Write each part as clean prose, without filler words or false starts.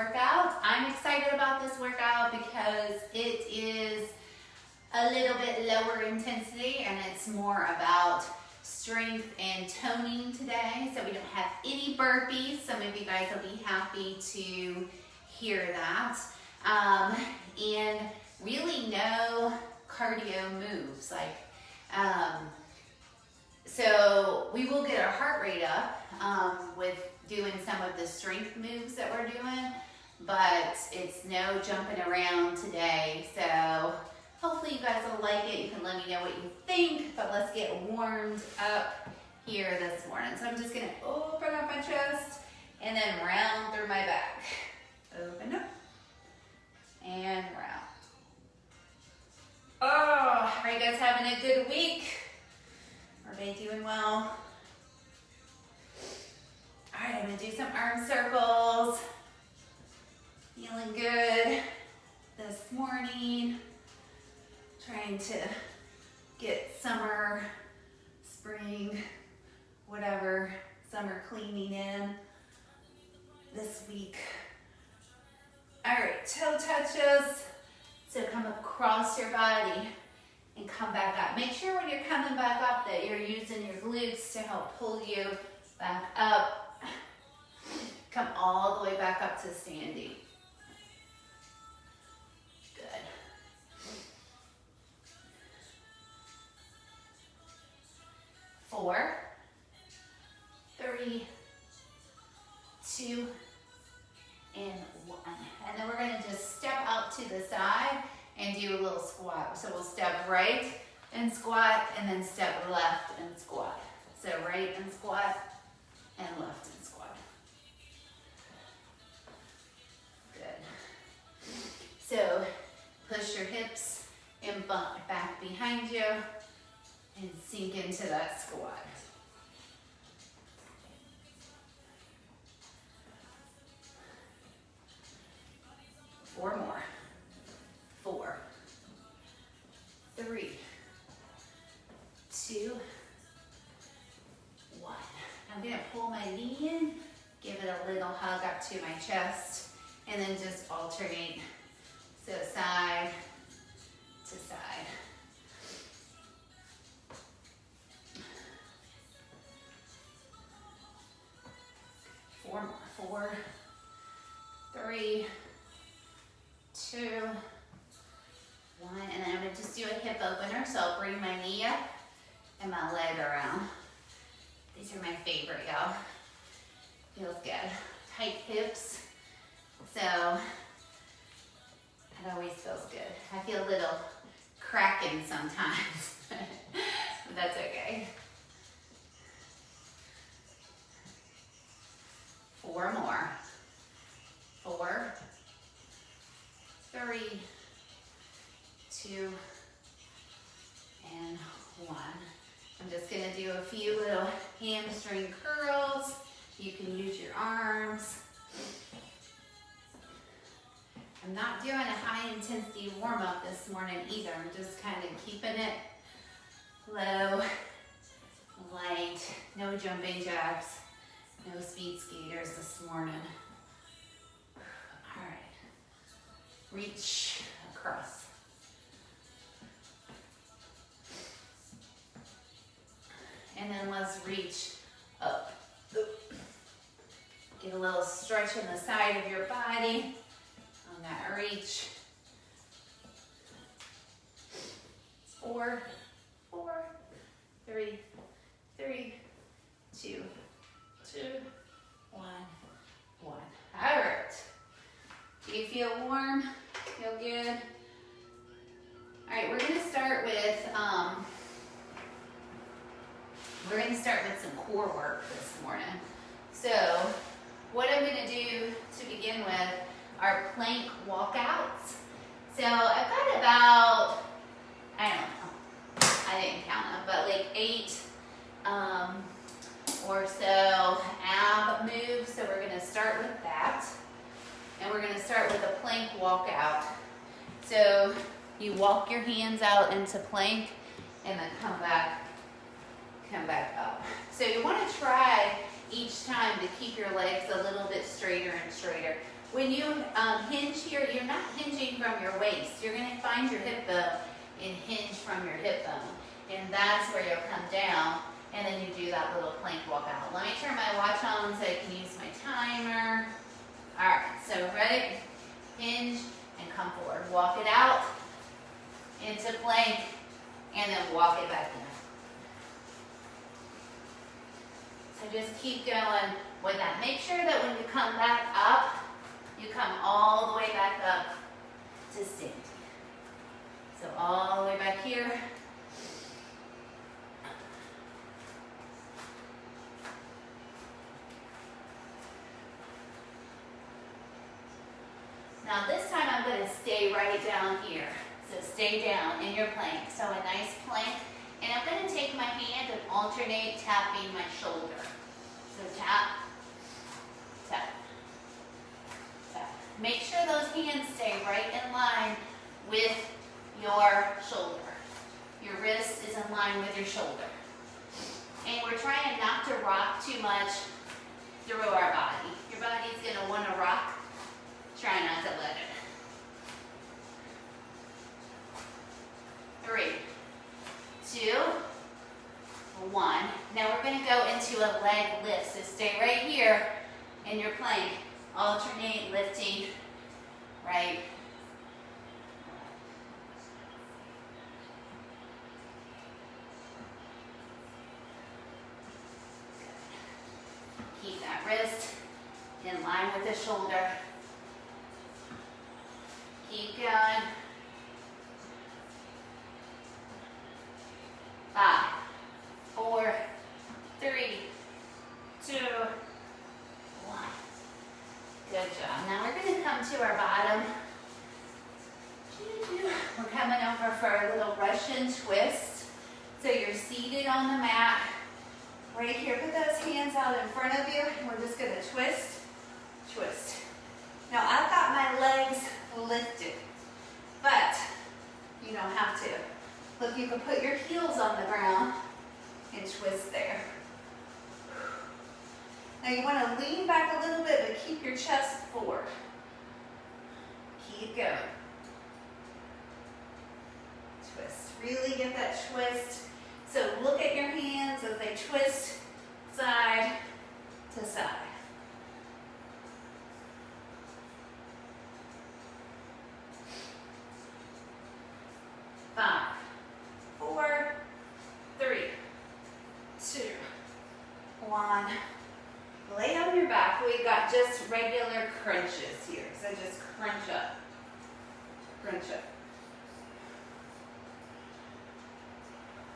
workout. I'm excited about this workout because it is a little bit lower intensity and it's more about strength and toning today. So we don't have any burpees. Some of you guys will be happy to hear that. And really no cardio moves. So we will get our heart rate up with doing some of the strength moves that we're doing, but it's no jumping around today. So hopefully you guys will like it. You can let me know what you think, but let's get warmed up here this morning. So I'm just gonna open up my chest and then round through my back. Open up and round. Oh, are you guys having a good week? Are they doing well? All right, I'm gonna do some arm circles. Feeling good this morning. Trying to get summer, spring, whatever, summer cleaning in this week. All right, toe touches. So come across your body and come back up. Make sure when you're coming back up that you're using your glutes to help pull you back up. Come all the way back up to standing. Good. Four, three, two, and one. And then we're gonna just step out to the side and do a little squat. So we'll step right and squat, and then step left and squat. So right and squat, and left and squat. Good. So push your hips and bump back behind you and sink into that squat. Four more. Four, three, two, one. I'm gonna pull my knee in, give it a little hug up to my chest, and then just alternate. So side to side. Four more. Four, three, two, one, and then I'm gonna just do a hip opener. So I'll bring my knee up and my leg around. These are my favorite, y'all. Feels good. Tight hips. So it always feels good. I feel a little cracking sometimes, but that's okay. Four more. Four, three, two, and one. I'm just gonna do a few little hamstring curls. You can use your arms. I'm not doing a high intensity warm up this morning either. I'm just kind of keeping it low, light, no jumping jacks, no speed skaters this morning. All right. Reach across. And then let's reach up. Get a little stretch in the side of your body on that reach. Four, three, two, one. All right. Do you feel warm? Feel good? All right, we're gonna start with some core work this morning. So what I'm gonna do to begin with are plank walkouts. So I've got about, I don't know, I didn't count them, but like 8 or so ab moves. So we're gonna start with that. And we're gonna start with a plank walkout. So you walk your hands out into plank and then come back up. So you wanna try each time to keep your legs a little bit straighter and straighter. When you hinge here, you're not hinging from your waist. You're going to find your hip bone and hinge from your hip bone. And that's where you'll come down, and then you do that little plank walk out. Let me turn my watch on so I can use my timer. All right, so ready? Hinge and come forward. Walk it out into plank, and then walk it back in. So just keep going with that. Make sure that when you come back up, you come all the way back up to standing. So all the way back here. Now this time I'm going to stay right down here. So stay down in your plank. So a nice plank. And I'm going to take my hand and alternate tapping my shoulder. So tap, tap, tap. Make sure those hands stay right in line with your shoulder. Your wrist is in line with your shoulder. And we're trying not to rock too much through our body. Your body's going to want to rock. Try not to let it. 3, 2, 1. Now we're going to go into a leg lift. So stay right here in your plank. Alternate lifting right. Keep that wrist in line with the shoulder. Keep going. 5, 4, 3, 2, 1. Good job. Now we're going to come to our bottom. We're coming over for a little Russian twist. So you're seated on the mat. Right here, put those hands out in front of you. And we're just going to twist, twist. Now I've got my legs lifted, but you don't have to. Look, you can put your heels on the ground and twist there. Now you want to lean back a little bit, but keep your chest forward. Keep going. Twist. Really get that twist. So look at your hands as they twist side to side. 5, 4, 3, 2, 1. Lay on your back. We've got just regular crunches here. So just crunch up. Crunch up.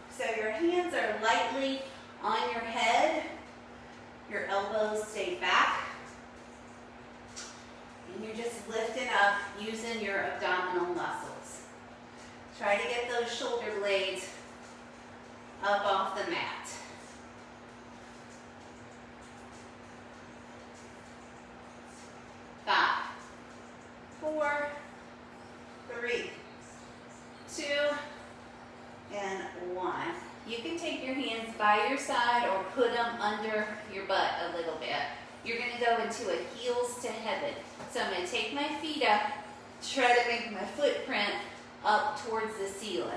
So your hands are lightly on your head. Your elbows stay back. And you're just lifting up using your abdominal muscles. Try to get those shoulder blades up off the mat. 5, 4, 3, 2, and 1. You can take your hands by your side or put them under your butt a little bit. You're going to go into a heels to heaven. So I'm going to take my feet up, try to make my footprint up towards the ceiling.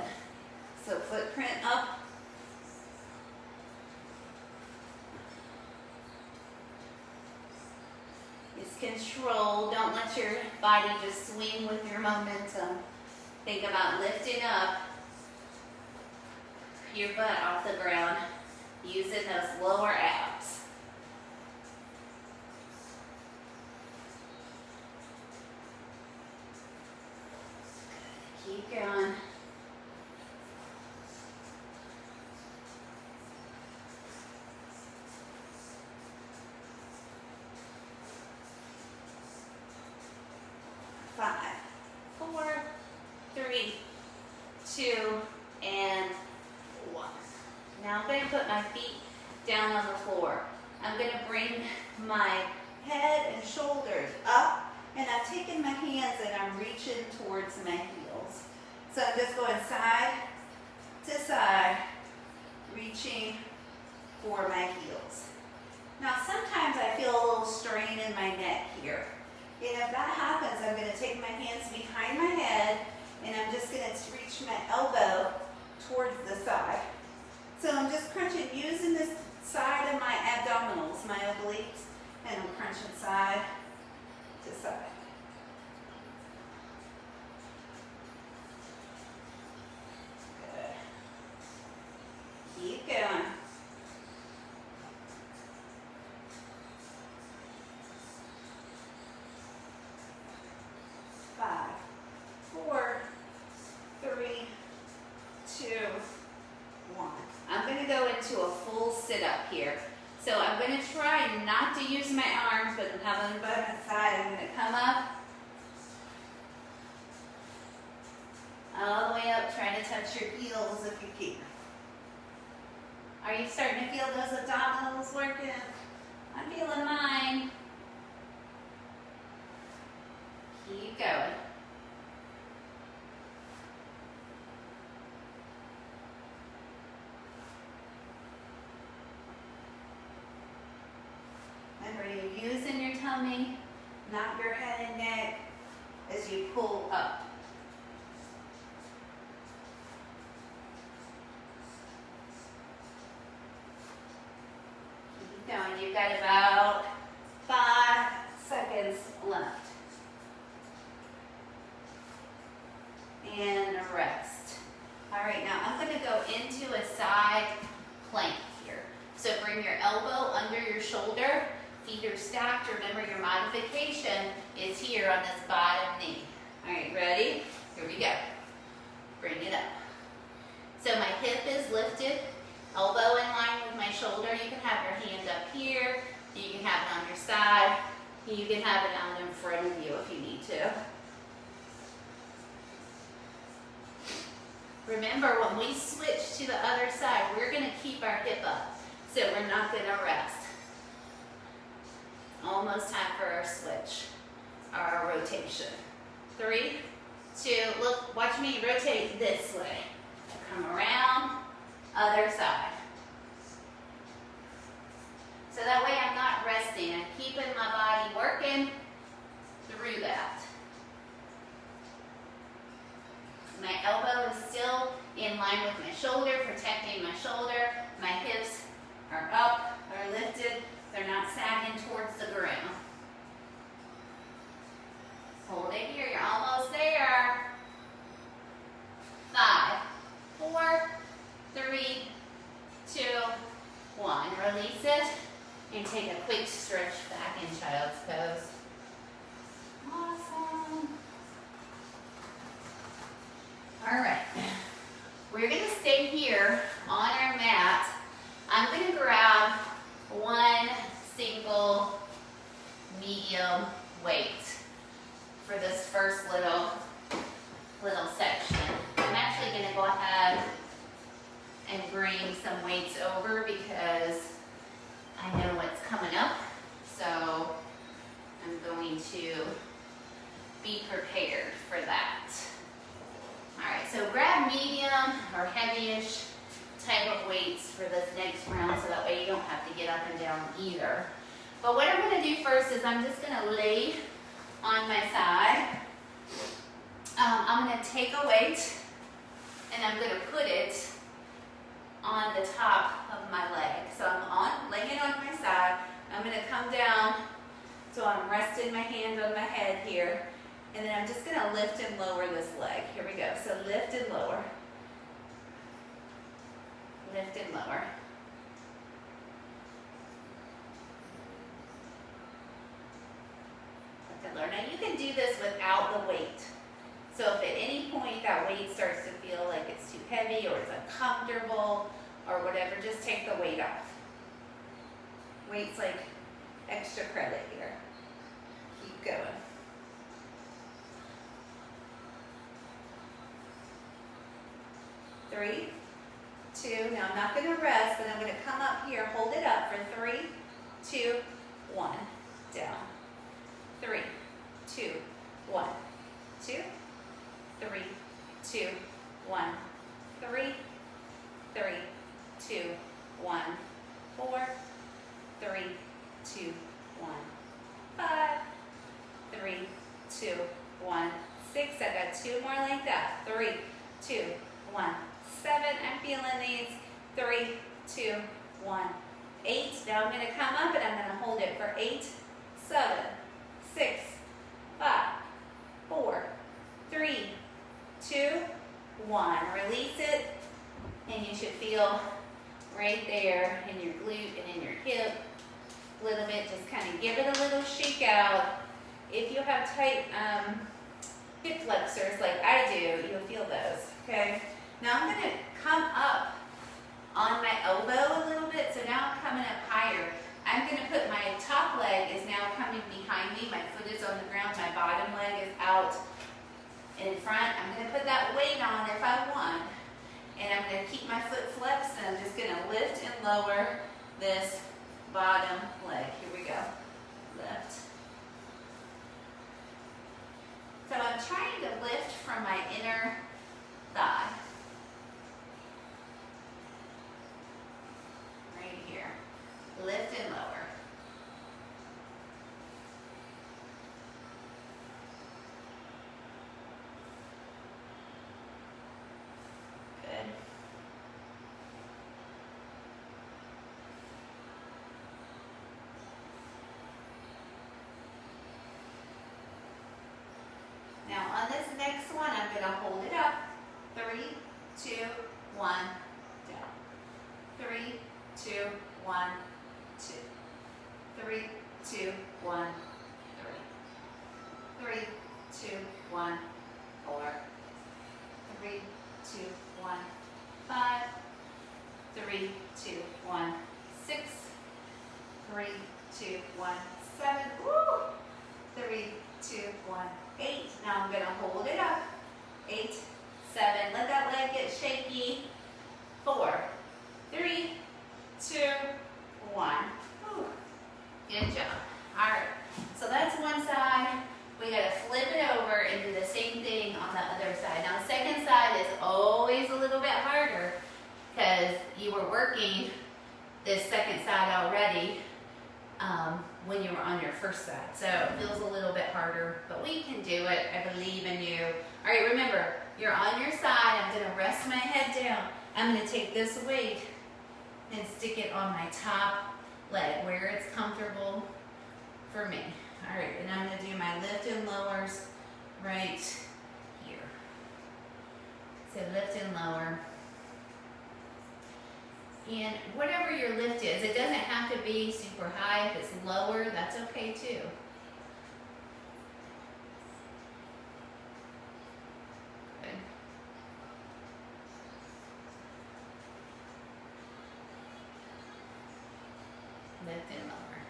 So footprint up. It's control. Don't let your body just swing with your momentum. Think about lifting up your butt off the ground using those lower abs. Keep going. Five, 4, 3, 2, and 1. Now I'm going to put my feet down on the floor. I'm going to bring my head and shoulders up, and I'm taking my hands and I'm reaching towards my heels. So I'm just going side to side, reaching for my heels. Now sometimes I feel a little strain in my neck here. And if that happens, I'm going to take my hands behind my head and I'm just going to reach my elbow towards the side. So I'm just crunching using this side of my abdominals, my obliques, and I'm crunching side to side. Good. Keep going. 5, 4, 3, 2, 1. I'm going to go into a full sit-up here. So I'm going to try not to use my arms, but I'm having by my side. I'm going to come up, all the way up, trying to touch your heels if you can. Are you starting to feel those abdominals working? I'm feeling mine. Keep going. Remember, you're using your tummy, not your head and neck, as you pull up. Keep going. You've got about 5 seconds left. And rest. All right, now I'm going to go into a side plank here. So bring your elbow under your shoulder, feet are stacked. Remember, your modification is here on this bottom knee. All right, ready? Here we go. Bring it up. So my hip is lifted, elbow in line with my shoulder. You can have your hand up here. You can have it on your side. You can have it out in front of you if you need to. Remember, when we switch to the other side, we're going to keep our hip up. So we're not going to rest. Almost time for our switch, our rotation. 3, 2, look, watch me rotate this way. Come around, other side. So that way I'm not resting. I'm keeping my body working through that. My elbow is still in line with my shoulder, protecting my shoulder. My hips are up, are lifted. They're not sagging towards the ground. Hold it here. You're almost there. 5, 4, 3, 2, 1. Release it and take a quick stretch back in child's pose. Awesome. All right, we're going to stay here on our mat. I'm going to grab one single medium weight for this first little section. I'm actually going to go ahead and bring some weights over because I know what's coming up. So I'm going to be prepared for that. All right, so grab medium or heavy-ish type of weights for this next round so that way you don't have to get up and down either. But what I'm going to do first is I'm just going to lay on my side. I'm going to take a weight and I'm going to put it on the top of my leg. So I'm laying it on my side. I'm going to come down so I'm resting my hand on my head here. And then I'm just going to lift and lower this leg. Here we go. So lift and lower. Lift and lower. Lift and lower. Now you can do this without the weight. So if at any point that weight starts to feel like it's too heavy or it's uncomfortable or whatever, just take the weight off. Weight's like extra credit here. Keep going. Three, 2, now I'm not going to rest, but I'm going to come up here, hold it up for 3, 2, 1, down. 3, 2, 1, 2, 3, 2, 1, 3, 3, 2, 1, 4, 3, 2, 1, 5, 3, 2, 1, 6. I got 2 more like that. 3, 2, 1, 7. I'm feeling these. 3, 2, 1, 8. Now I'm going to come up and I'm going to hold it for 8, 7, 6, 5, 4, 3, 2, 1. Release it, and you should feel right there in your glute and in your hip. A little bit, just kind of give it a little shake out. If you have tight hip flexors like I do, you'll feel those, okay? Now I'm going to come up on my elbow a little bit, so now I'm coming up higher. I'm going to put my top leg is now coming behind me. My foot is on the ground, my bottom leg is out in front. I'm going to put that weight on if I want, and I'm going to keep my foot flexed, and I'm just going to lift and lower this bottom leg. Here we go. Lift. So I'm trying to lift from my inner thigh. Right here. Lift and lower. Good. Now on this next one, I'm going to hold it up. 3, 2, 1, down. 3, 2, 1, 2. 3, 2, 1, 3. 3, 2, 1, 4. 3, 2, 1, 5. 3, 2, 1, 6. 3, 2, 1, 7. Woo! 3, 2, 1, 8. Now I'm going to hold it up. 8, 7. Let that leg get shaky. 4, 3, 2, 1. Whew. Good job. All right. So that's one side. We got to flip it over and do the same thing on the other side. Now the second side is always a little bit harder because you were working this second side already when you were on your first side. So it feels a little bit harder, but we can do it. I believe in you. All right, remember, you're on your side. I'm going to rest my head down. I'm going to take this weight and stick it on my top leg where it's comfortable for me. All right, and I'm going to do my lift and lowers right here. So lift and lower. And whatever your lift is, it doesn't have to be super high. If it's lower, that's okay too. Good. Lift and lower.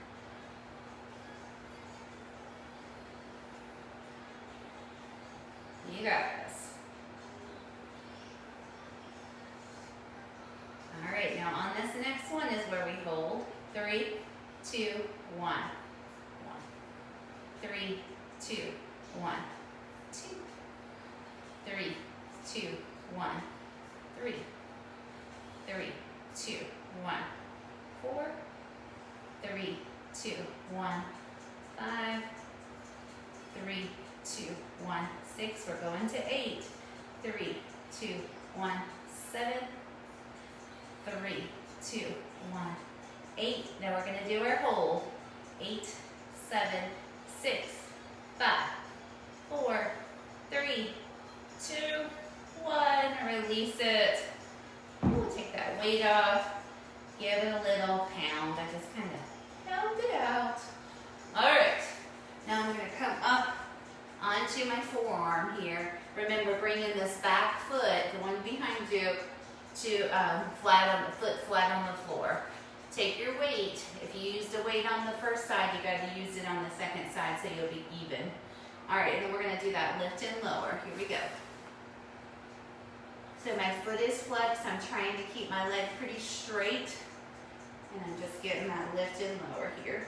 You got this. All right, now on this next one is where we hold 3, 2, 1, 1, 3, 2, 1, 2, 3, 2, 1, 3, 3, 2, 1, 4, 3, 2, 1, 5, 3, 2, 1, 6. We're going to 8. 3, 2, 1, 7. 3, 2, 1, 8. Now we're going to do our hold. 8, 7, 6, 5, 4, 3, 2, 1. Release it. Ooh, take that weight off. Give it a little pound. I just kind of pound it out. All right. Now I'm going to come up onto my forearm here. Remember, bringing this back foot, the one behind you, to flat on the floor. Take your weight. If you used a weight on the first side, you got to use it on the second side so you'll be even. All right, and then we're going to do that lift and lower. Here we go. So my foot is flexed. I'm trying to keep my leg pretty straight, and I'm just getting that lift and lower here.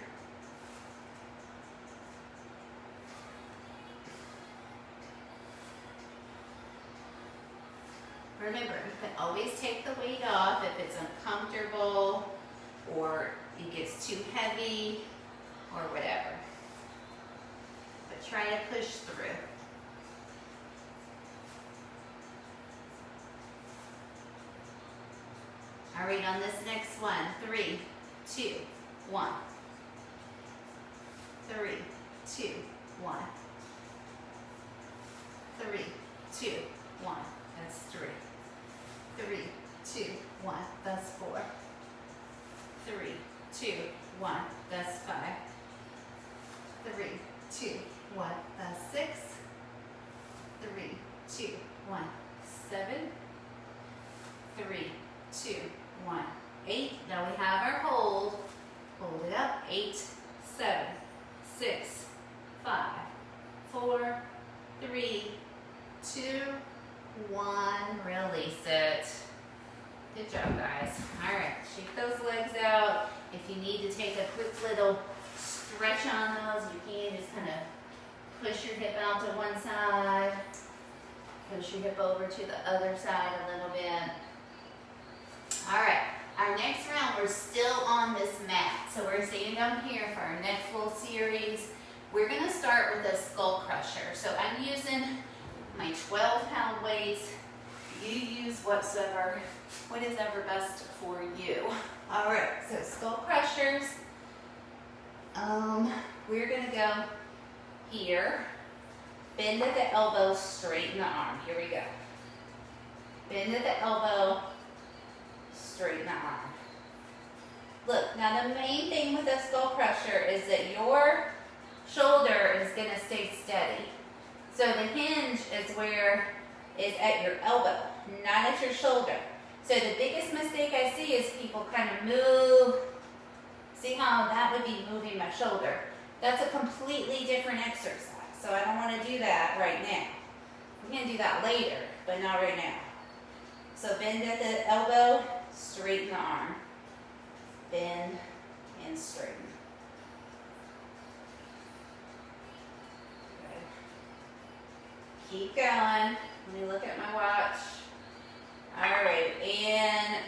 Remember, you can always take the weight off if it's uncomfortable or it gets too heavy or whatever. But but try to push through. All right, on this next one, 3, 2, 1. 3, 2, 1. 3, 2, 1. That's 3. 3, 2, 1. That's 4. 3, 2, 1. That's 5. 3, 2, 1. That's 6. 3, 2, 1. 7. 3, 2, 1. 8. Now we have our hold. Hold it up. 8, 7, 6, 5, 4, 3, 2, 1. Release it. Good job, guys. All right, shake those legs out. If you need to take a quick little stretch on those, you can just kind of push your hip out to one side, push your hip over to the other side a little bit. All right, our next round, we're still on this mat. So we're staying down here for our next little series. We're gonna start with a skull crusher. So I'm using my 12-pound weights. You use what is ever best for you. All right, so skull crushers. We're gonna go here. Bend at the elbow, straighten the arm. Here we go. Bend at the elbow, straighten the arm. Look, now the main thing with a skull crusher is that your shoulder is gonna stay steady. So the hinge is at your elbow, not at your shoulder. So the biggest mistake I see is people kind of move. See how that would be moving my shoulder? That's a completely different exercise. So I don't want to do that right now. We're going to do that later, but not right now. So bend at the elbow, straighten the arm. Bend and straighten. Good. Keep going. Let me look at my watch. All right, and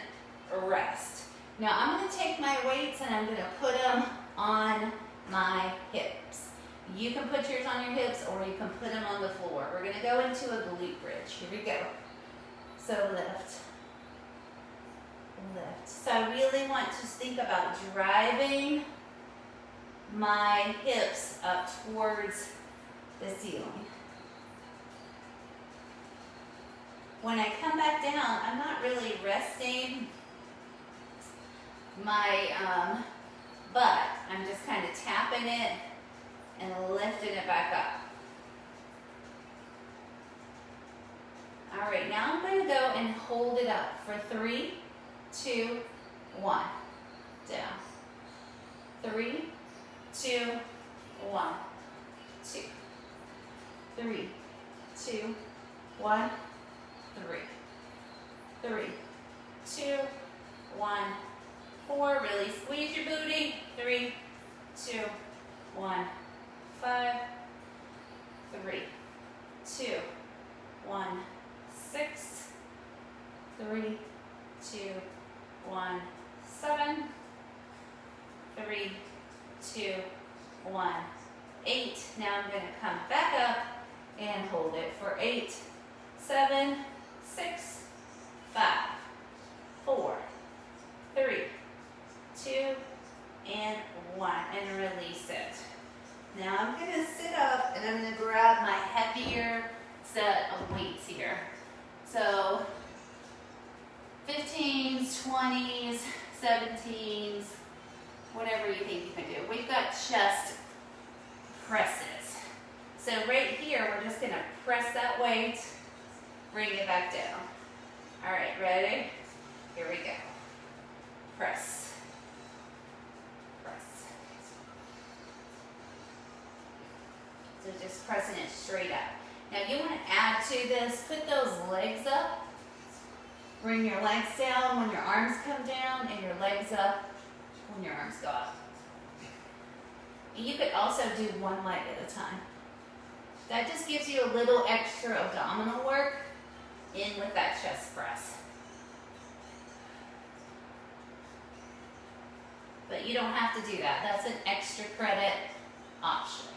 rest. Now I'm going to take my weights and I'm going to put them on my hips. You can put yours on your hips or you can put them on the floor. We're going to go into a glute bridge. Here we go. So lift. Lift. So I really want to think about driving my hips up towards the ceiling. When I come back down, I'm not really resting my butt. I'm just kind of tapping it and lifting it back up. All right, now I'm going to go and hold it up for 3, 2, 1. Down. 3, 2, 1. 2. 3, 2, 1. 3, 3, 2, 1, 4. Really squeeze your booty. 3, 2, 1, 5, 3, 2, 1, 6, 3, 2, 1, 7, 3, 2, 1, 8. Now I'm going to come back up and hold it for 8, 7, 6, 5, 4, 3, 2, and 1, and release it. Now I'm going to sit up and I'm going to grab my heavier set of weights here. So 15s, 20s, 17s, whatever you think you can do. We've got chest presses. So right here, we're just going to press that weight, bring it back down. All right, ready? Here we go. Press. Press. So just pressing it straight up. Now you want to add to this, put those legs up. Bring your legs down when your arms come down and your legs up when your arms go up. And you could also do one leg at a time. That just gives you a little extra abdominal work in with that chest press. But you don't have to do that. That's an extra credit option.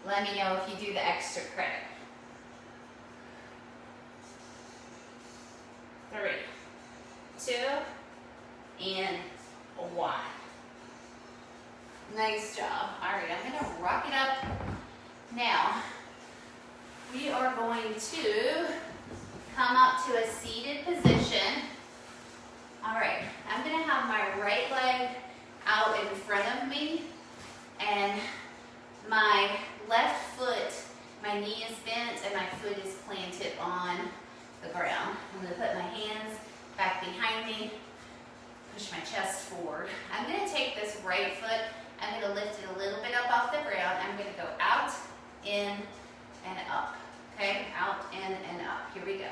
Let me know if you do the extra credit. 3, 2, and 1. Nice job. All right, I'm gonna rock it up. Now, we are going to come up to a seated position. All right, I'm gonna have my right leg out in front of me and my left foot, my knee is bent and my foot is planted on the ground. I'm gonna put my hands back behind me, push my chest forward. I'm gonna take this right foot, I'm gonna lift it a little bit up off the ground. I'm gonna go out, in, and up. Okay, out, in, and up. Here we go.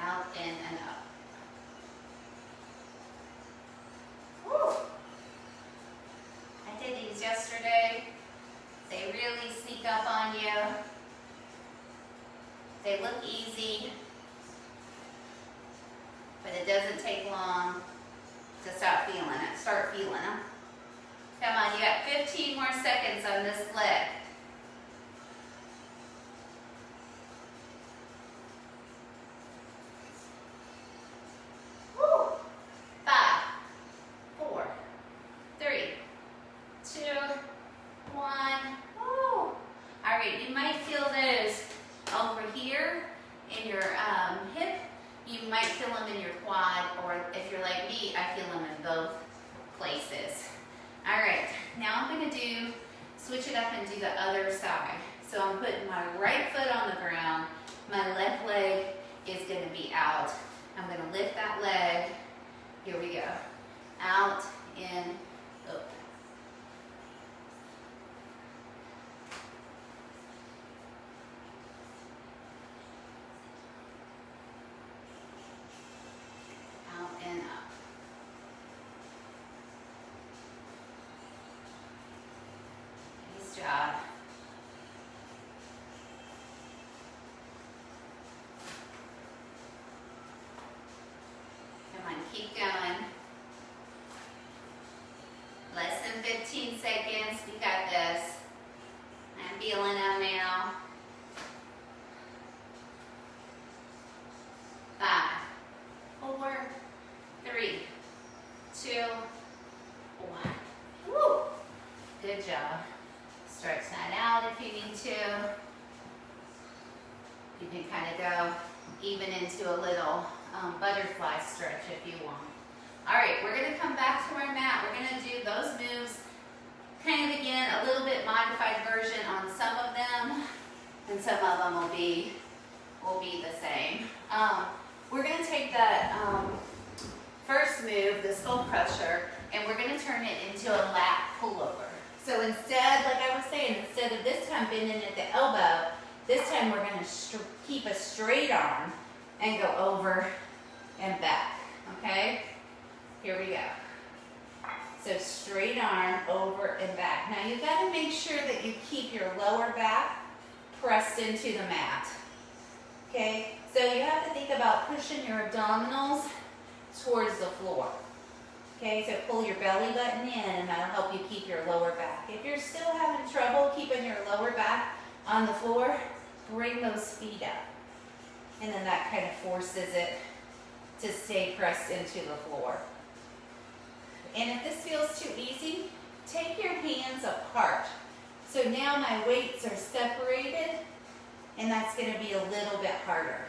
Out, in, and up. Woo! I did these yesterday. They really sneak up on you. They look easy, but it doesn't take long to start feeling it. Start feeling them. Come on, you got 15 more seconds on this leg. Woo! 5, 4, 3, 2, 1. Woo! All right, you might feel those over here in your hip. You might feel them in your quad, or if you're like me, I feel them in both places. All right, now I'm going to switch it up and do the other side. So I'm putting my right foot on the ground. My left leg is going to be out. I'm going to lift that leg. Here we go. Out, in, up. Out and up. Nice job. Come on, keep going. Less than 15 seconds. We got this. I'm feeling them now. 5, 4, 3, 2, 1. Woo! Good job. Stretch that out if you need to. You can kind of go even into a little butterfly stretch if you want. All right, we're going to come back to our mat. We're going to do those moves kind of again, a little bit modified version on some of them, and some of them will be the same. We're going to take that first move, the skull crusher, and we're going to turn it into a lat pullover. So instead, like I was saying, instead of this time bending at the elbow, this time we're going to keep a straight arm and go over and back, okay? Here we go. So straight arm over and back. Now you've got to make sure that you keep your lower back pressed into the mat, okay? So you have to think about pushing your abdominals towards the floor. Okay, so pull your belly button in and that'll help you keep your lower back. If you're still having trouble keeping your lower back on the floor, bring those feet up. And then that kind of forces it to stay pressed into the floor. And if this feels too easy, take your hands apart. So now my weights are separated, and that's going to be a little bit harder.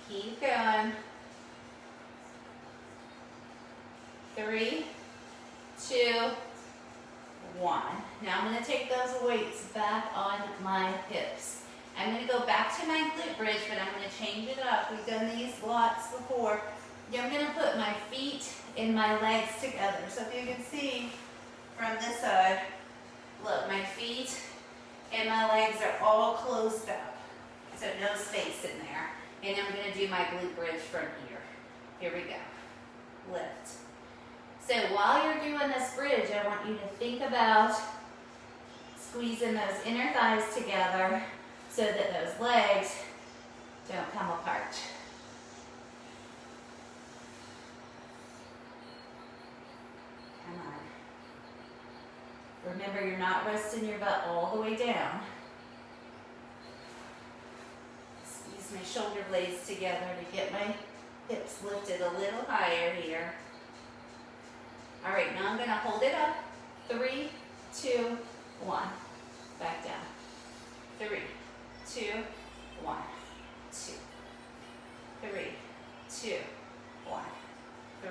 Keep going. 3, 2, 1. Now I'm going to take those weights back on my hips. I'm going to go back to my glute bridge, but I'm going to change it up. We've done these lots before. I'm going to put my feet and my legs together. So if you can see from this side, look, my feet and my legs are all closed up. So no space in there. And I'm going to do my glute bridge from here. Here we go. Lift. So while you're doing this bridge, I want you to think about squeezing those inner thighs together so that those legs don't come apart. Remember, you're not resting your butt all the way down. Squeeze my shoulder blades together to get my hips lifted a little higher here. All right, now I'm gonna hold it up. 3, 2, 1. Back down. 3, 2, 1, 2. 3, 2, 1, 3.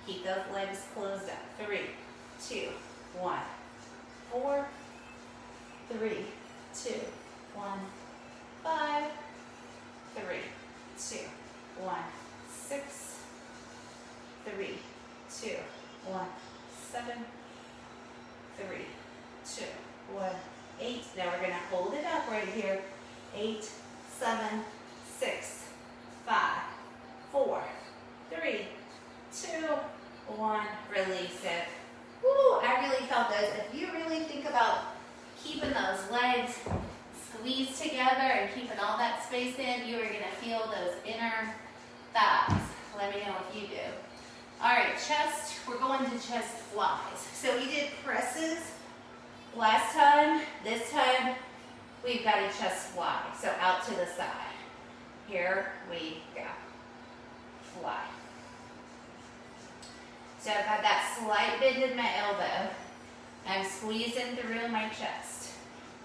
Keep those legs closed up. 3, 2, 1, 4, 3, 2, 1, 5, 3, 2, 1, 6, 3, 2, 1, 7, 3, 2, 1, 8. Now we're going to hold it up right here. 8, 7, 6, 5, 4, 3, 2, 1. Release it. Woo, I really felt this. If you really think about keeping those legs squeezed together and keeping all that space in, you are going to feel those inner thighs. Let me know if you do. All right, chest. We're going to chest flies. So we did presses last time. This time, we've got a chest fly. So out to the side. Here we go. Fly. So I've got that slight bend in my elbow. I'm squeezing through my chest.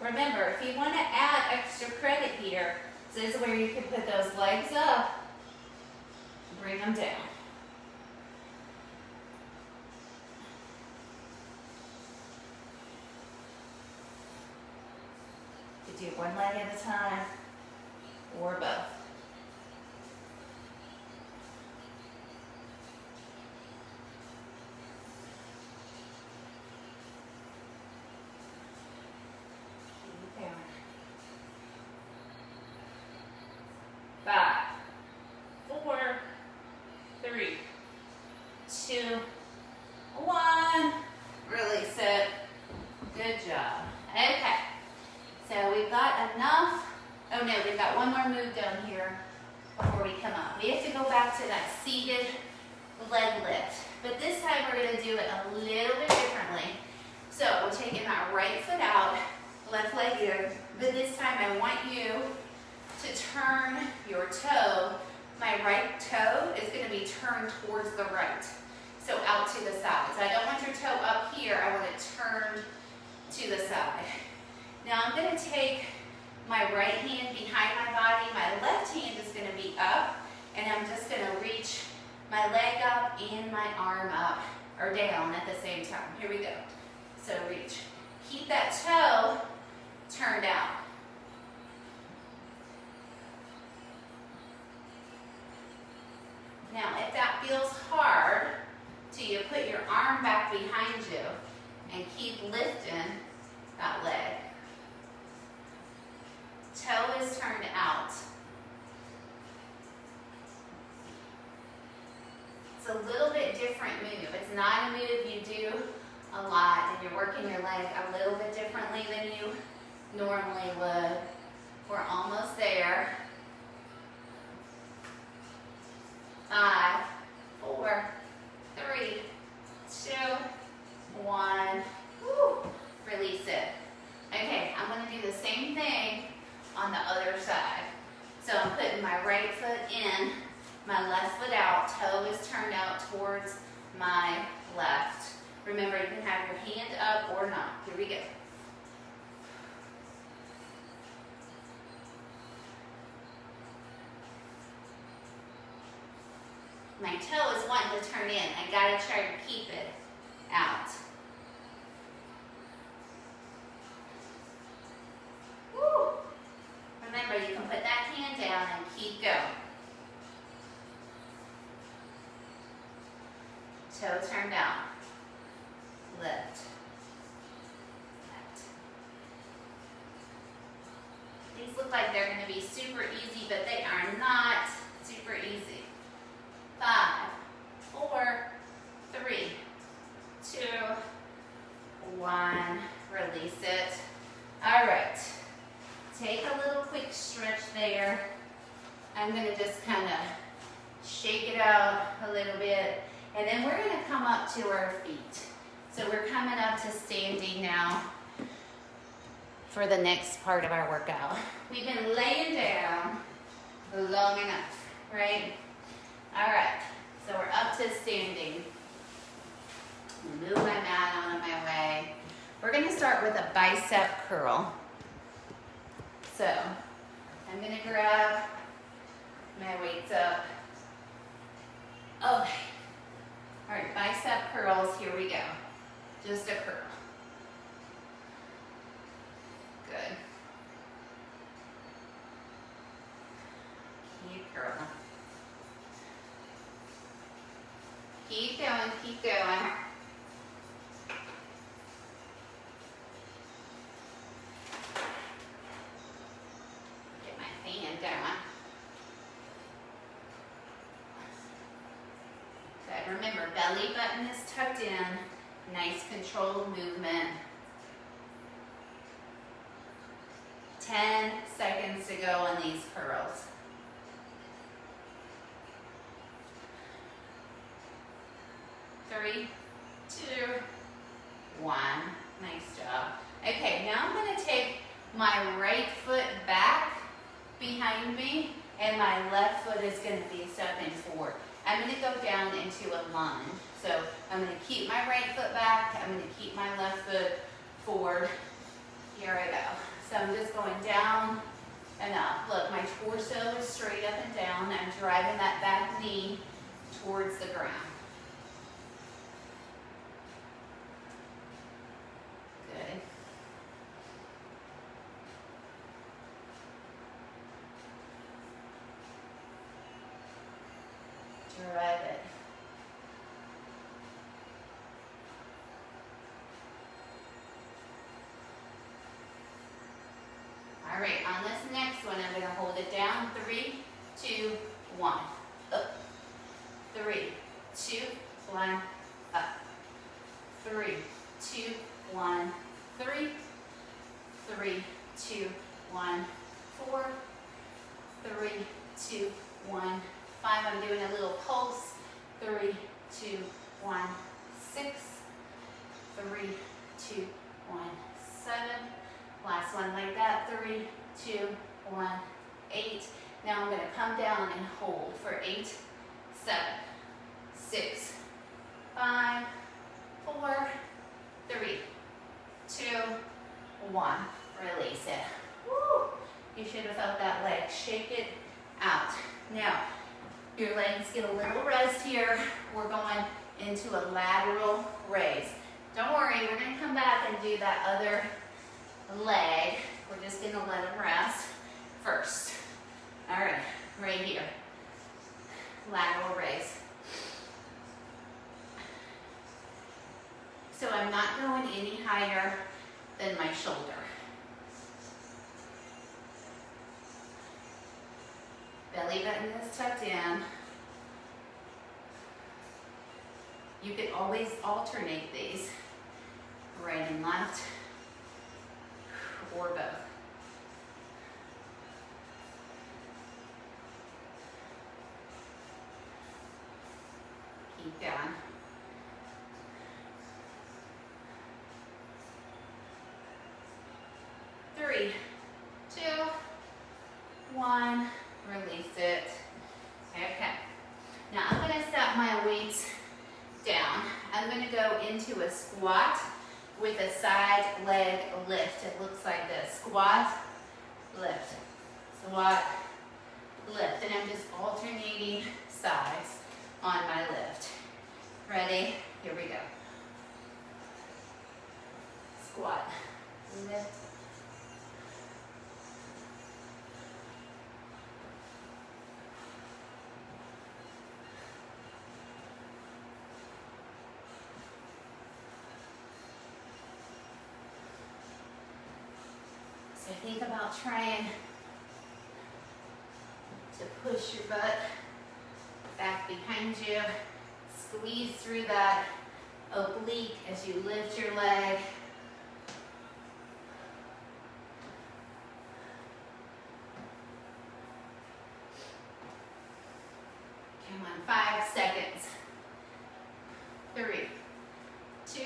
Remember, if you want to add extra credit here, this is where you can put those legs up, bring them down. You do one leg at a time or both. Keep going. 5, 4, 3, 2, 1. Release it. Good job. Okay. So we've got enough. Oh no, we've got one more move down here before we come up. We have to go back to that seated leg lift. But this time we're going to do it a little bit differently. So we're taking our right foot out, left leg in. But this time I want you to turn your toe. My right toe is going to be turned towards the right. So out to the side. So I don't want your toe up here. I want it turned to the side. Now I'm going to take my right hand behind my body. My left hand is going to be up. And I'm just going to reach my leg up and my arm up or down at the same time. Here we go. So reach. Keep that toe turned out. Now, if that feels hard, so you put your arm back behind you and keep lifting that leg. Toe is turned out. It's a little bit different move. It's not a move you do a lot, and you're working your leg a little bit differently than you normally would. We're almost there. 5, 4, 3, 2, 1. Woo. Release it. Okay, I'm going to do the same thing on the other side. So I'm putting my right foot in, my left foot out, toe is turned out towards my left. Remember, you can have your hand up or not. Here we go. My toe is wanting to turn in. I gotta try to keep it out. Woo. Remember, you can put that hand down and keep going. Toe turned out. Lift. Left. These look like they're going to be super easy, but they are not super easy. 5, 4, 3, 2, 1. Release it. All right. Take a little quick stretch there. I'm going to just kind of shake it out a little bit. And then we're going to come up to our feet. So we're coming up to standing now for the next part of our workout. We've been laying down long enough, right? All right, so we're up to standing. Move my mat out of my way. We're gonna start with a bicep curl. So I'm gonna grab my weights up. Okay. All right, bicep curls, here we go. Just a curl. Good. Keep curling. Keep going, keep going. Get my fan going. Good. Remember, belly button is tucked in. Nice controlled movement. 10 seconds to go on these curls. 3, 2, 1. Nice job. Okay, now I'm going to take my right foot back behind me, and my left foot is going to be stepping forward. I'm going to go down into a lunge. So I'm going to keep my right foot back. I'm going to keep my left foot forward. Here I go. So I'm just going down and up. Look, my torso is straight up and down. I'm driving that back knee towards the ground. Good. Drive it. All right, on this next one, I'm going to hold it down. 3, 2, 1. Up. 3, 2, 1. Up. 3, 2, 1. 3, 3, 2, 1. 4, 3, 2, 1. 5. I'm doing a little pulse. 3, 2, 1. 6, 3, 2, 1. 7. Last one like that. 3, 2, 1, 8. Now I'm going to come down and hold for 8, 7, 6, 5, 4, 3, 2, 1. Release it. Woo! You should have felt that leg. Shake it out. Now, your legs get a little rest here. We're going into a lateral raise. Don't worry, we're going to come back and do that other leg. We're just going to let them rest first. All right, right here. Lateral raise. So I'm not going any higher than my shoulder. Belly button is tucked in. You could always alternate these, right and left, or both. Keep going. Three, 2, 1. Release it. Okay. Now I'm going to set my weights down. I'm going to go into a squat with a side leg lift. It looks like this. Squat, lift. Squat, lift. And I'm just alternating sides on my lift. Ready? Here we go. Squat, lift. So think about trying to push your butt back behind you. Squeeze through that oblique as you lift your leg. Come on, 5 seconds. 3, 2,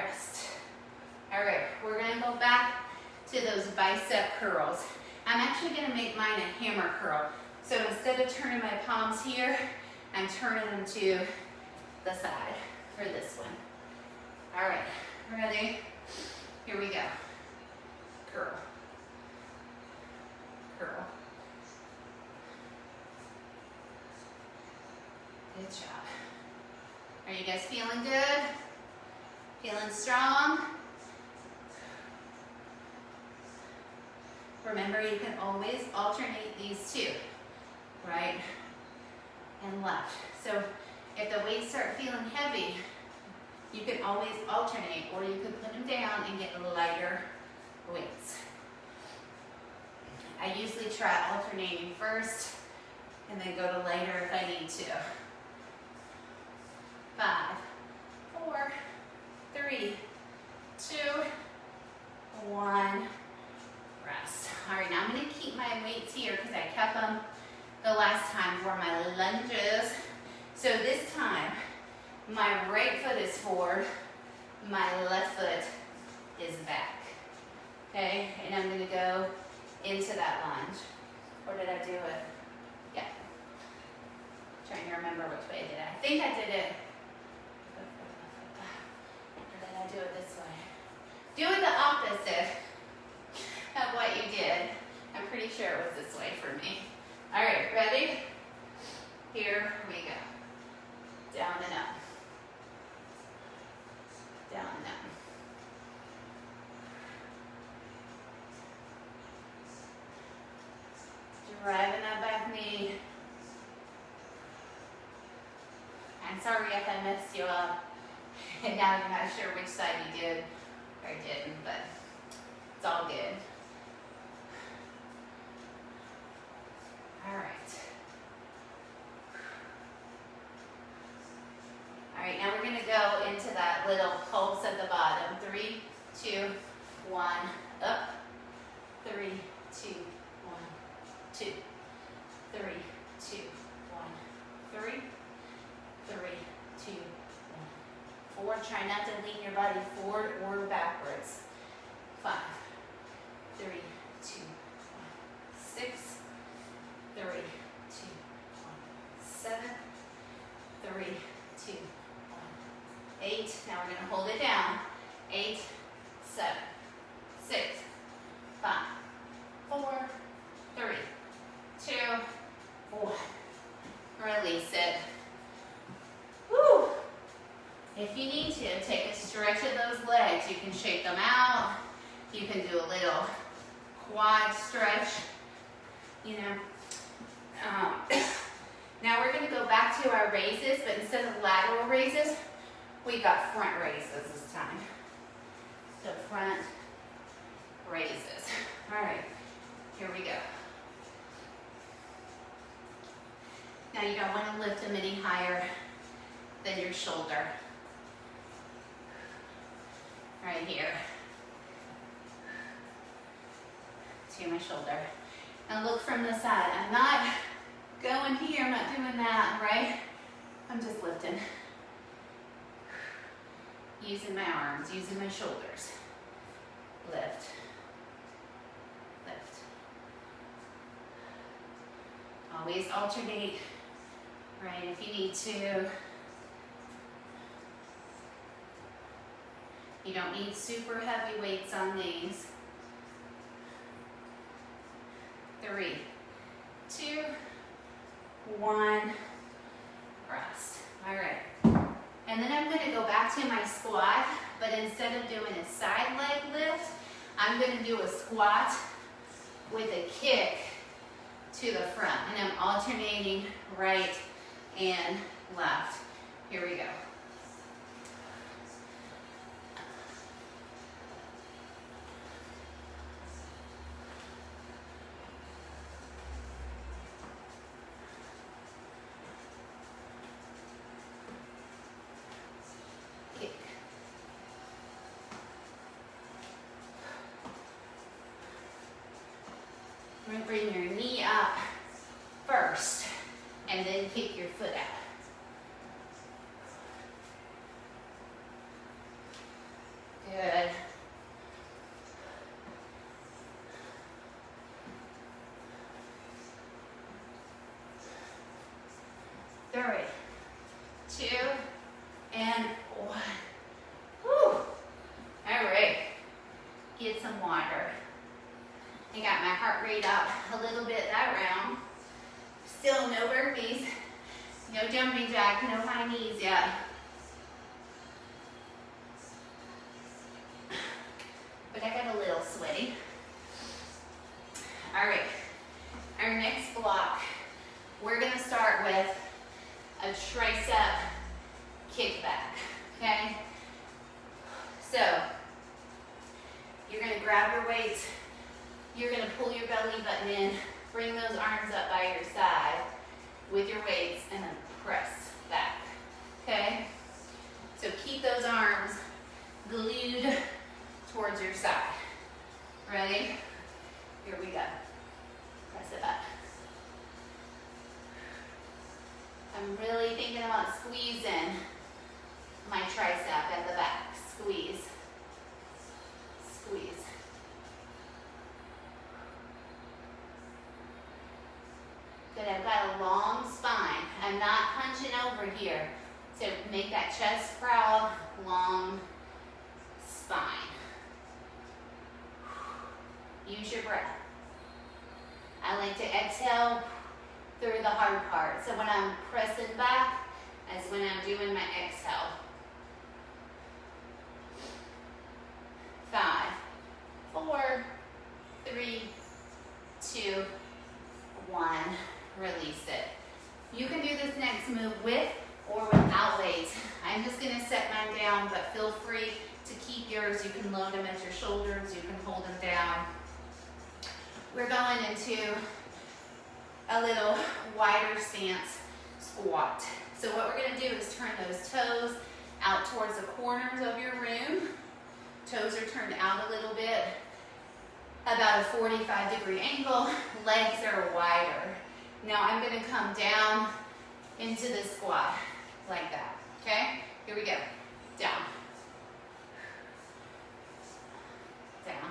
rest. All right, we're gonna go back to those bicep curls. I'm actually gonna make mine a hammer curl. So instead of turning my palms here, I'm turning them to the side for this one. All right, ready? Here we go. Curl. Curl. Good job. Are you guys feeling good? Feeling strong? Remember, you can always alternate these two, right and left. So if the weights start feeling heavy, you can always alternate, or you can put them down and get lighter weights. I usually try alternating first and then go to lighter if I need to. 5, 4, 3, 2, 1, rest. All right, now I'm gonna keep my weights here because I kept them the last time for my lunges. So this time, my right foot is forward, my left foot is back. Okay, and I'm gonna go into that lunge. Or did I do it? Yeah. Trying to remember which way I did it. I think I did it. Or did I do it this way? Do it the opposite of what you did. I'm pretty sure it was this way for me. All right, ready? Here we go. Down and up. Down and up. Driving that back knee. I'm sorry if I messed you up. And now you're not sure which side you did or didn't, but it's all good. All right. All right, now we're gonna go into that little pulse at the bottom. 3, 2, 1, up. 3, 2, 1, 2. 3, 2, 1, 3. 3, 2, 1. 4. Try not to lean your body forward or backwards. 5, 3, 2, 1. 6, 3, 2, 1. 7, 3, 2, 1. 8. Now we're going to hold it down. 8, 7, 6, 5, 4, 3, 2, 1. Release it. Woo! If you need to, take a stretch of those legs. You can shake them out. You can do a little quad stretch, you know. Now we're going to go back to our raises, but instead of lateral raises, we got front raises this time. So front raises. All right, here we go. Now you don't want to lift them any higher than your shoulder. Right here. To my shoulder. And look from the side. I'm not going here, I'm not doing that, right? I'm just lifting. Using my arms, using my shoulders. Lift. Lift. Always alternate, right, if you need to. You don't need super heavy weights on these. 3, 2, 1, rest. All right. And then I'm going to go back to my squat, but instead of doing a side leg lift, I'm going to do a squat with a kick to the front. And I'm alternating right and left. Here we go. Bring your knee up first and then kick your foot out. 3, 2, and 1. Whew. All right, get some water. I got my heart rate up a little bit that round. Still no burpees, no jumping jack, no high knees yet. But I got a little sweaty. All right, our next block, we're gonna start with a tricep kickback, okay? So, you're gonna grab your weights, you're gonna pull your belly button in, bring those arms up by your side with your weights, and then press back, okay? So keep those arms glued towards your side. Ready? Here we go. Press it up. I'm really thinking about squeezing my tricep at the back. Squeeze. Squeeze. Good, I've got a long spine. I'm not hunching over here. So make that chest proud, long spine. Use your breath. I like to exhale through the hard part. So when I'm pressing back, as when I'm doing my exhale. 5, 4, 3, 2, 1. Release it. You can do this next move with or without weights. I'm just gonna set mine down, but feel free to keep yours. You can load them at your shoulders, you can hold them down. We're going into a little wider stance squat. So what we're gonna do is turn those toes out towards the corners of your room. Toes are turned out a little bit, about a 45-degree angle. Legs are wider. Now I'm gonna come down into the squat like that, okay? Here we go, down. Down.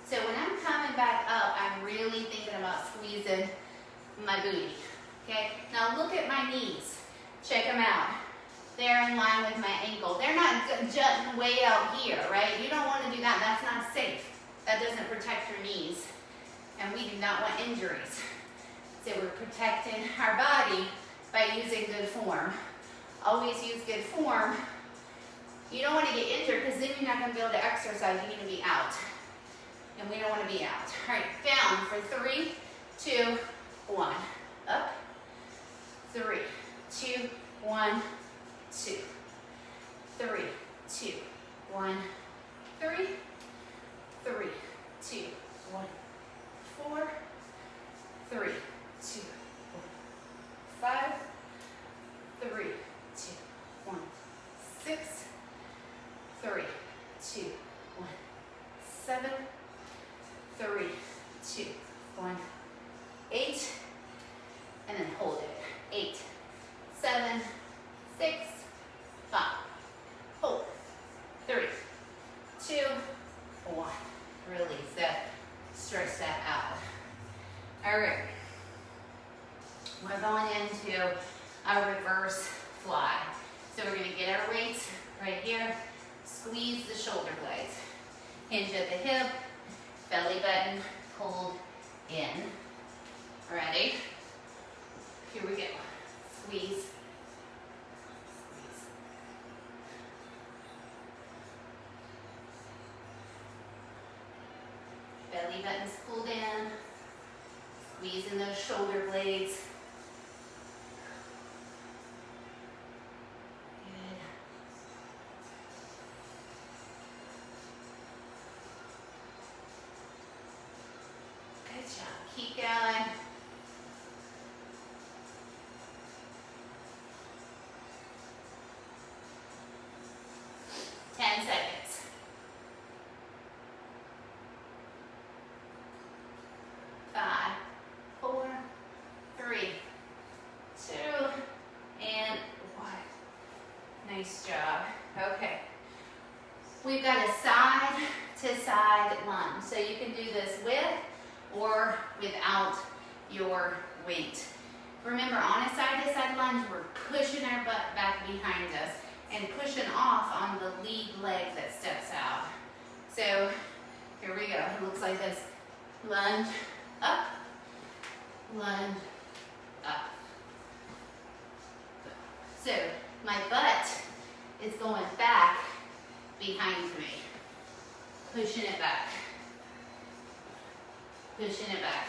So when I'm coming back up, I'm really thinking about squeezing my booty, okay? Now look at my knees, check them out. They're in line with my ankle. They're not jutting way out here, right? You don't wanna do that, that's not safe. That doesn't protect your knees. And we do not want injuries. So we're protecting our body by using good form. Always use good form. You don't want to get injured because then you're not going to be able to exercise. You need to be out. And we don't want to be out. All right, down for 3, 2, 1. Up. 3, 2, 1, 2. 3, 2, 1, 3. 3, 2, 1. 4, 3, 2, 1, 5, 3, 2, 1, 6, 3, 2, 1, 7, 3, 2, 1, 8, and then hold it. 8, 7, 6, 5, hold. 3, 2, 1. Release that. Stretch that out. All right. We're going into a reverse fly. So we're gonna get our weights right here, squeeze the shoulder blades. Hinge at the hip, belly button pulled in. Ready? Here we go. Squeeze. Belly button's pulled in, squeezing those shoulder blades. Good. Good job. Keep going. Nice job. Okay. We've got a side to side lunge. So you can do this with or without your weight. Remember, on a side-to-side lunge, we're pushing our butt back behind us and pushing off on the lead leg that steps out. So here we go. It looks like this. Lunge up, lunge up. So my butt is going back behind me. Pushing it back. Pushing it back.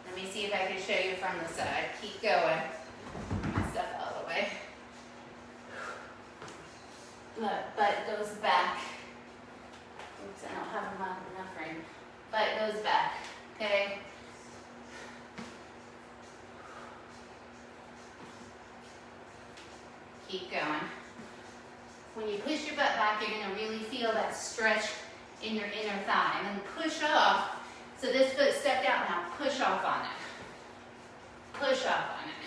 Let me see if I can show you from the side. Keep going. My stuff out of the way. Look, butt goes back. Oops, I don't have enough room. Butt goes back, okay? Keep going. When you push your butt back, you're gonna really feel that stretch in your inner thigh. And then push off. So this foot stepped out now. Push off on it. Push off on it.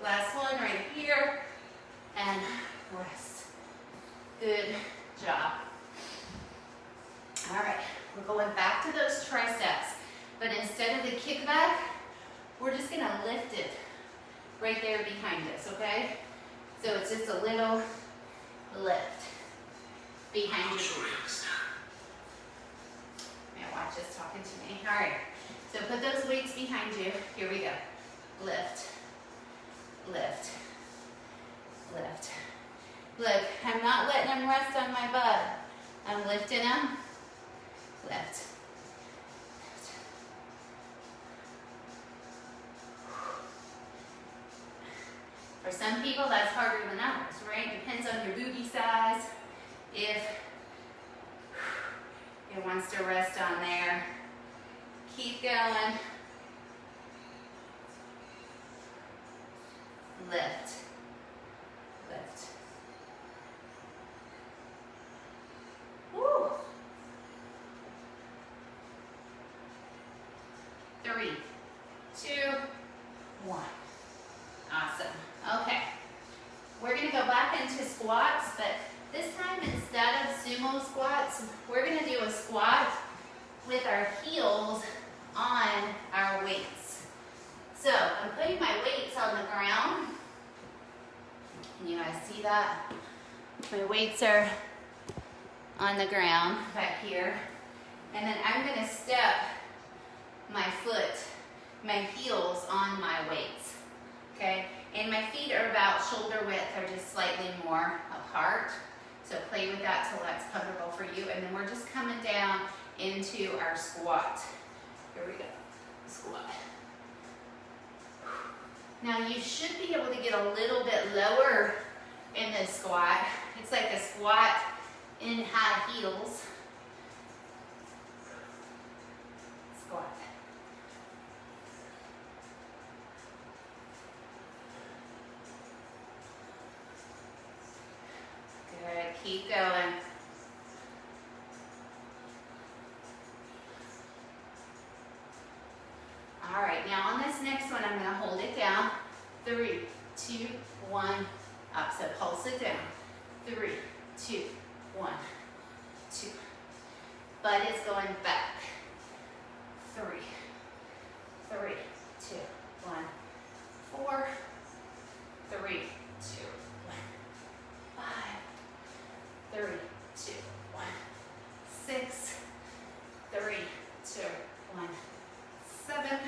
Last one right here. And rest. Good job. All right, we're going back to those triceps. But instead of the kickback, we're just gonna lift it right there behind us, okay? So it's just a little lift behind your glutes. Man, watch this talking to me. All right, so put those weights behind you. Here we go. Lift, lift, lift. Look, I'm not letting them rest on my butt. I'm lifting them. Lift. For some people, that's harder than others, right? Depends on your booty size. If it wants to rest on there, keep going. Lift. Lift. Woo. 3, 2, 1. Awesome. Okay. We're going to go back into squats, but this time instead of sumo squats, we're going to do a squat with our heels on our weights. So I'm putting my weights on the ground. Can you guys see that? My weights are on the ground back here. And then I'm going to step my foot, my heels on my weights. Okay? And my feet are about shoulder width or just slightly more apart. So play with that till that's comfortable for you. And then we're just coming down into our squat. Here we go. Squat. Now you should be able to get a little bit lower in this squat. It's like a squat in high heels. Squat. Good, keep going. All right, now on this next one, I'm gonna hold it down. 3, 2, 1, up. So pulse it down. 3, 2, 1, 2. Butt is going back. 3, 3, 2, 1, 4, 3, 2, 1, 5, 3, 2, 1, 6, 3, 2, 1, 7,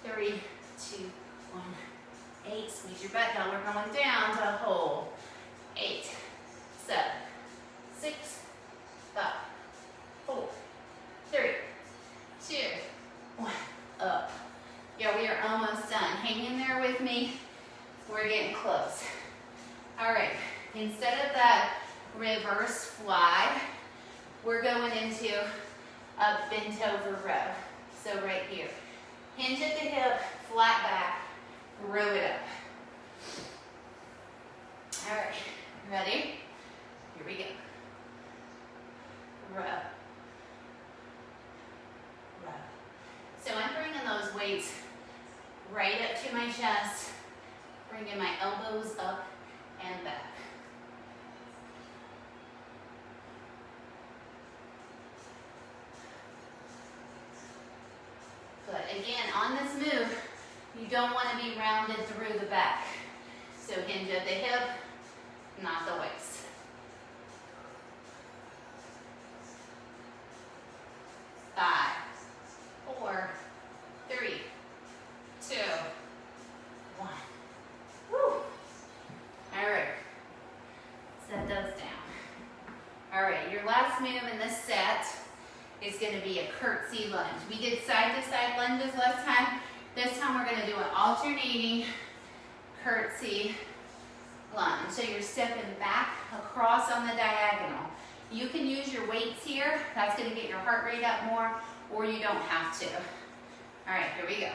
3, 2, 1, 8. Squeeze your butt down. We're going down to hold. 8, 7, 6, 5, 4, 3, 2, 1. Up. Yeah, we are almost done. Hang in there with me. We're getting close. All right. Instead of that reverse fly, we're going into a bent over row. So right here. Hinge at the hip, flat back, row it up. All right, ready? Here we go. Row. Row. So I'm bringing those weights right up to my chest, bringing my elbows up and back. Good. Again, Now on this move, you don't want to be rounded through the back. So hinge at the hip, not the waist. Five, four, three, two, one. Woo. All right. Set those down. All right, your last move in this set is going to be a curtsy lunge. We did side-to-side lunges last time. This time we're going to do an alternating curtsy lunge. So you're stepping back across on the diagonal. You can use your weights here. That's going to get your heart rate up more, or you don't have to. All right, here we go.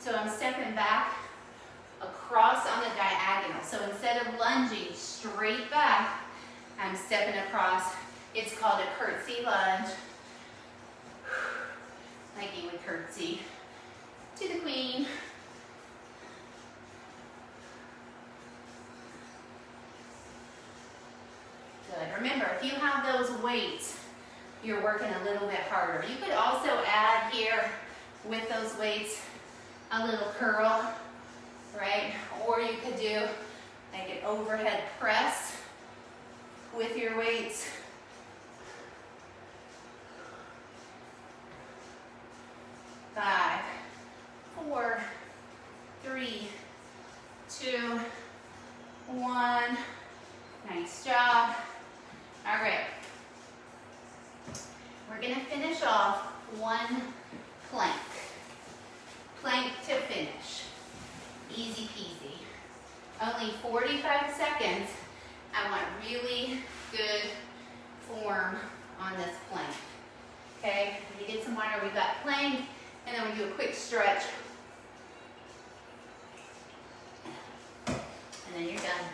So I'm stepping back across on the diagonal. So instead of lunging straight back, I'm stepping across. It's called a curtsy lunge. Like you would curtsy to the queen. Good. Remember, if you have those weights, you're working a little bit harder. You could also add here with those weights a little curl, right? Or you could do like an overhead press with your weights. Five, four, three, two, one. Nice job. All right. We're going to finish off one plank. Plank to finish. Easy peasy. Only 45 seconds. I want really good form on this plank. Okay, when you get some water, we've got plank, and then we do a quick stretch. And then you're done.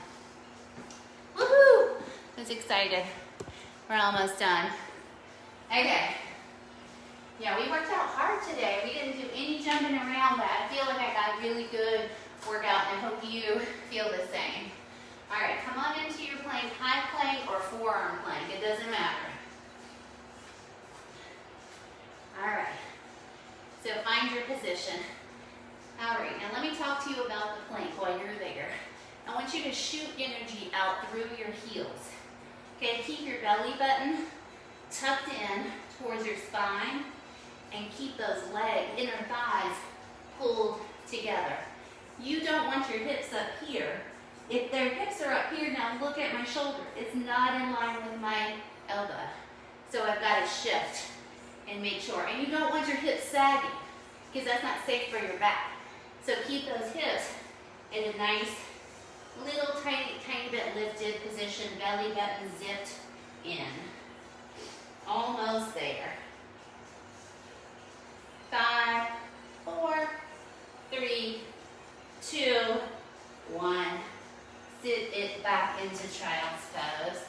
Woohoo! I was excited. We're almost done. Okay. Yeah, we worked out hard today. We didn't do any jumping around, but I feel like I got a really good workout, and I hope you feel the same. All right, come on into your plank, high plank or forearm plank. It doesn't matter. All right. So find your position. All right, now let me talk to you about the plank while you're there. I want you to shoot energy out through your heels. Okay, keep your belly button tucked in towards your spine and keep those inner thighs pulled together. You don't want your hips up here. If their hips are up here, now look at my shoulder. It's not in line with my elbow. So I've got to shift and make sure. And you don't want your hips sagging because that's not safe for your back. So keep those hips in a nice little tiny bit lifted position, belly button zipped in. Almost there. 5, 4, 3, 2, 1. Sit it back into child's pose.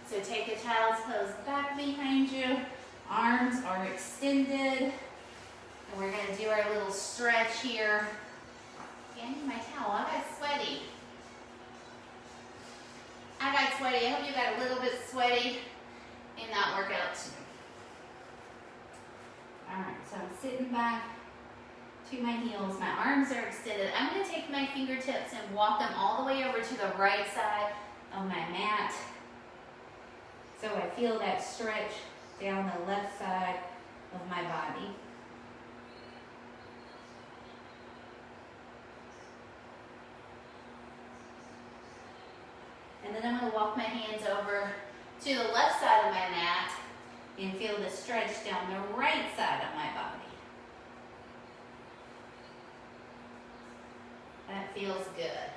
So take a child's pose back behind you. Arms are extended. And we're going to do our little stretch here. I need my towel. I got sweaty. I hope you got a little bit sweaty in that workout too. All right, so I'm sitting back to my heels. My arms are extended. I'm going to take my fingertips and walk them all the way over to the right side of my mat. So I feel that stretch down the left side of my body. And then I'm going to walk my hands over to the left side of my mat and feel the stretch down the right side of my body. That feels good.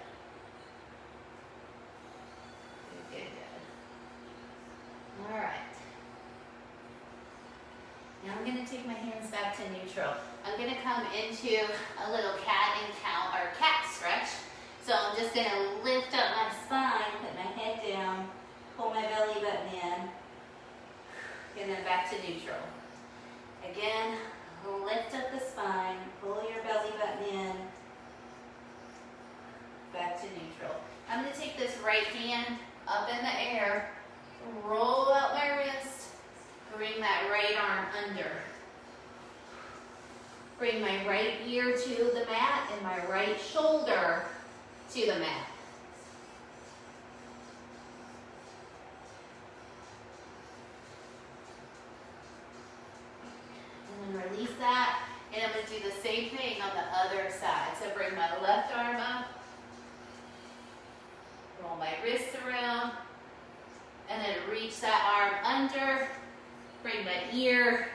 Good. All right. Now I'm going to take my hands back to neutral. I'm going to come into a little cat stretch. So I'm just going to lift up my spine, put my head down, pull my belly button in, and then back to neutral. Again, lift up the spine, pull your belly button in, back to neutral. I'm going to take this right hand up in the air, roll out my wrist, bring that right arm under. Bring my right ear to the mat and my right shoulder to the mat. And then release that. And I'm going to do the same thing on the other side. So bring my left arm up. Roll my wrists around. And then reach that arm under. Bring my ear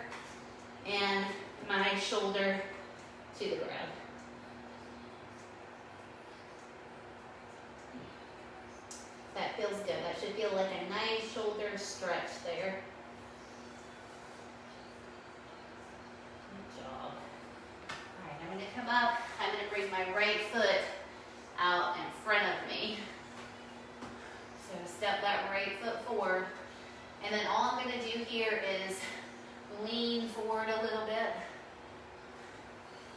and my shoulder to the ground. That feels good. That should feel like a nice shoulder stretch there. Good job. All right, I'm going to come up. I'm going to bring my right foot out in front of me. So step that right foot forward. And then all I'm going to do here is lean forward a little bit.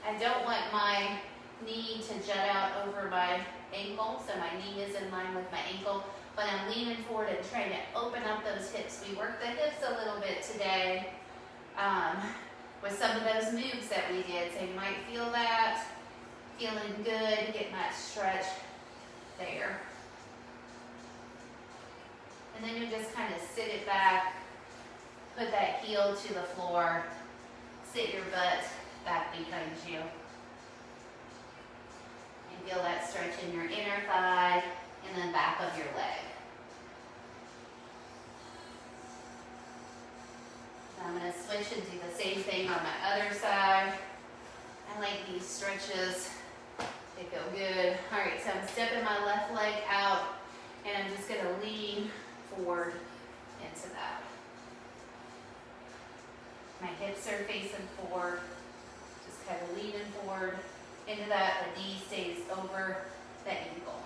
I don't want my knee to jut out over my ankle, so my knee is in line with my ankle, but I'm leaning forward and trying to open up those hips. We worked the hips a little bit today with some of those moves that we did, so you might feel that, feeling good, getting that stretch there. And then you just kind of sit it back, put that heel to the floor, sit your butt back behind you. And feel that stretch in your inner thigh and then back of your leg. So I'm going to switch and do the same thing on my other side. I like these stretches. They feel good. All right, so I'm stepping my left leg out and I'm just going to lean forward into that. My hips are facing forward, just kind of leaning forward into that. The knee stays over the ankle.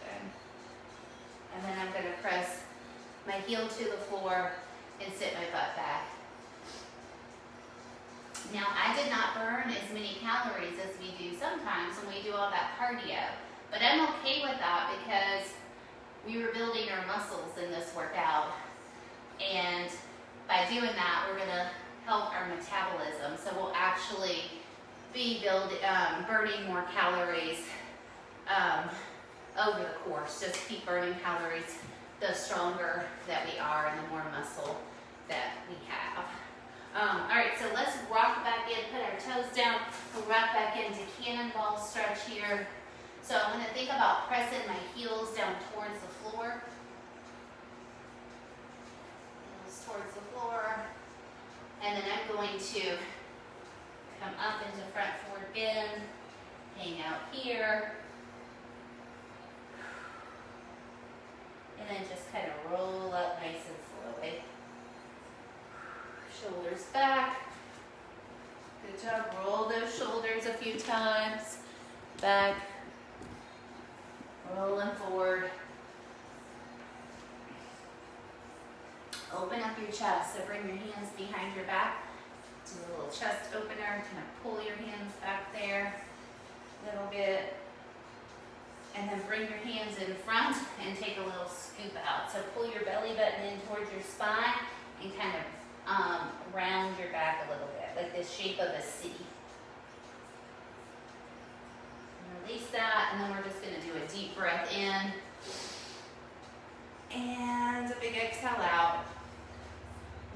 Okay. And then I'm going to press my heel to the floor and sit my butt back. Now, I did not burn as many calories as we do sometimes when we do all that cardio, but I'm okay with that because we were building our muscles in this workout, and by doing that, we're going to help our metabolism. So we'll actually be burning more calories over the course. Just keep burning calories the stronger that we are and the more muscle that we have. All right, so let's rock back in, put our toes down, we'll rock back into cannonball stretch here. So I'm going to think about pressing my heels down towards the floor. Heels towards the floor. And then I'm going to come up into front forward bend, hang out here. And then just kind of roll up nice and slowly. Shoulders back. Good job. Roll those shoulders a few times. Back. Rolling forward. Open up your chest. So bring your hands behind your back. Do a little chest opener. Kind of pull your hands back there a little bit. And then bring your hands in front and take a little scoop out. So pull your belly button in towards your spine and kind of round your back a little bit, like the shape of a C. And release that, and then we're just going to do a deep breath in. And a big exhale out.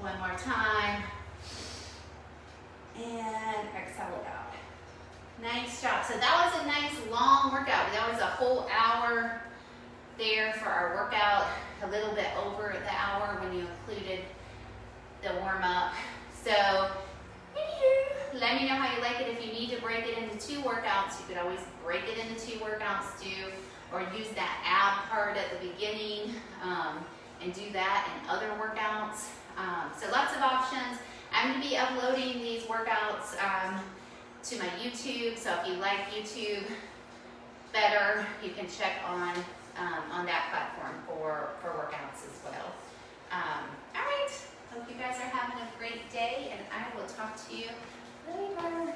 One more time. And exhale it out. Nice job. So that was a nice long workout. That was a whole hour there for our workout, a little bit over the hour when you included the warm up. So anywho, let me know how you like it. If you need to break it into 2 workouts, you could always break it into 2 workouts too, or use that ab part at the beginning and do that in other workouts. So lots of options. I'm going to be uploading these workouts to my YouTube, so if you like YouTube better, you can check on that platform for workouts as well. All right, hope you guys are having a great day, and I will talk to you later.